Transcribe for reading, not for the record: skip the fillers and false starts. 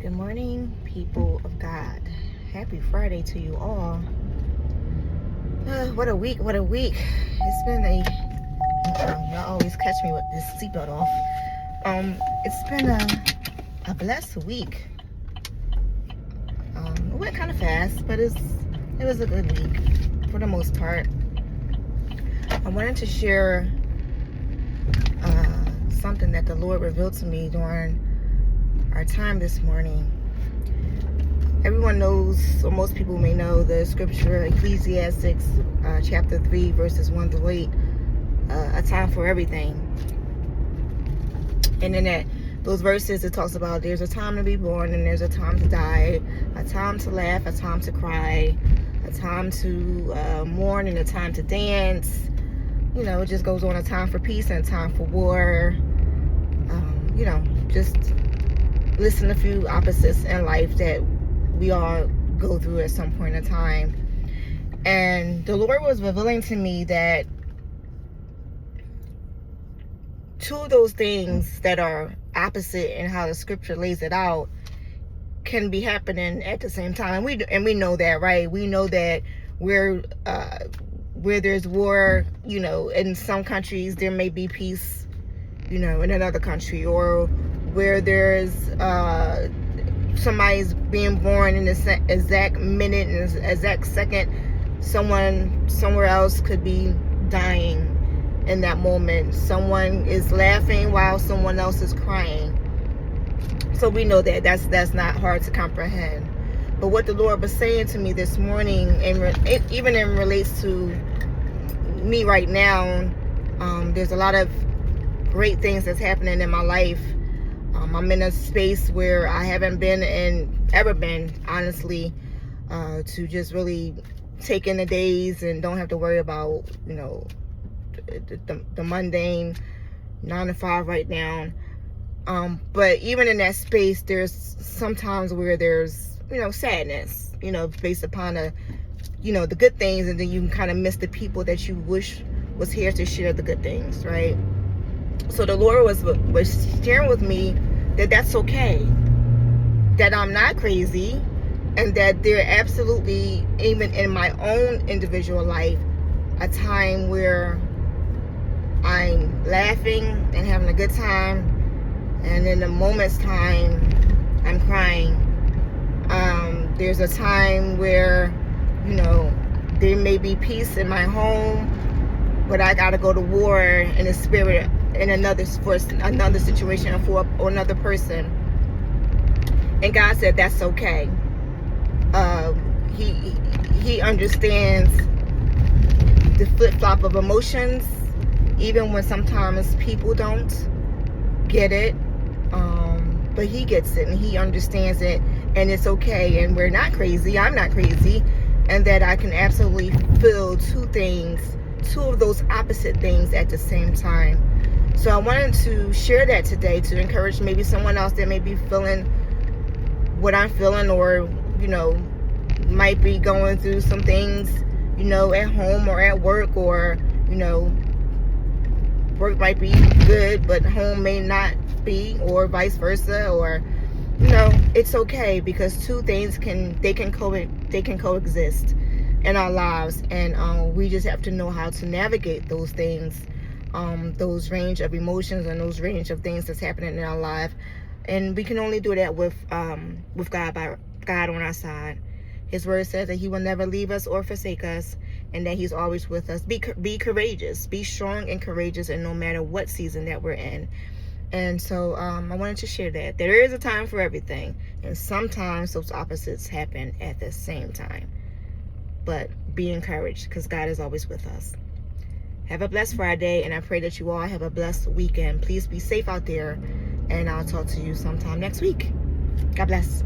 Good morning, people of God. Happy Friday to you all. What a week, what a week. It's been y'all always catch me with this seatbelt off. It's been a blessed week. It went kind of fast, but it was a good week for the most part. I wanted to share something that the Lord revealed to me during our time this morning. Everyone knows, or most people may know, the scripture Ecclesiastes chapter 3 verses 1 through 8, a time for everything. And in those verses it talks about there's a time to be born and there's a time to die, a time to laugh, a time to cry, a time to mourn and a time to dance. You know, it just goes on, a time for peace and a time for war. Just listen a few opposites in life that we all go through at some point in time. And the Lord was revealing to me that two of those things that are opposite in how the scripture lays it out can be happening at the same time. And we know that, right? We know that where there's war, in some countries there may be peace, in another country, or where there's somebody's being born in the exact minute and exact second, someone somewhere else could be dying in that moment. Someone is laughing while someone else is crying. So we know that that's not hard to comprehend. But what the Lord was saying to me this morning, and even in relates to me right now, there's a lot of great things that's happening in my life. I'm in a space where I haven't ever been, honestly, to just really take in the days and don't have to worry about, the mundane 9 to 5 right now. But even in that space, there's sometimes where there's, sadness, based upon the good things, and then you can kind of miss the people that you wish was here to share the good things, right? So the Lord was sharing with me that that's okay, that I'm not crazy, and that there absolutely, even in my own individual life, a time where I'm laughing and having a good time, and in a moment's time I'm crying. There's a time where there may be peace in my home, but I gotta go to war in the spirit in another situation or another person. And God said that's okay. He understands the flip-flop of emotions, even when sometimes people don't get it. But he gets it and he understands it, and it's okay, and we're not crazy. I'm not crazy, and that I can absolutely feel two of those opposite things at the same time. So I wanted to share that today to encourage maybe someone else that may be feeling what I'm feeling, or might be going through some things at home or at work, or work might be good but home may not be, or vice versa, or it's okay, because two things can coexist in our lives, and we just have to know how to navigate those things, those range of emotions and those range of things that's happening in our life. And we can only do that with God, by God on our side. His word says that he will never leave us or forsake us, and that he's always with us. Be courageous, be strong and courageous, and no matter what season that we're in. And so I wanted to share that there is a time for everything, and sometimes those opposites happen at the same time. But be encouraged, because God is always with us. Have a blessed Friday, and I pray that you all have a blessed weekend. Please be safe out there, and I'll talk to you sometime next week. God bless.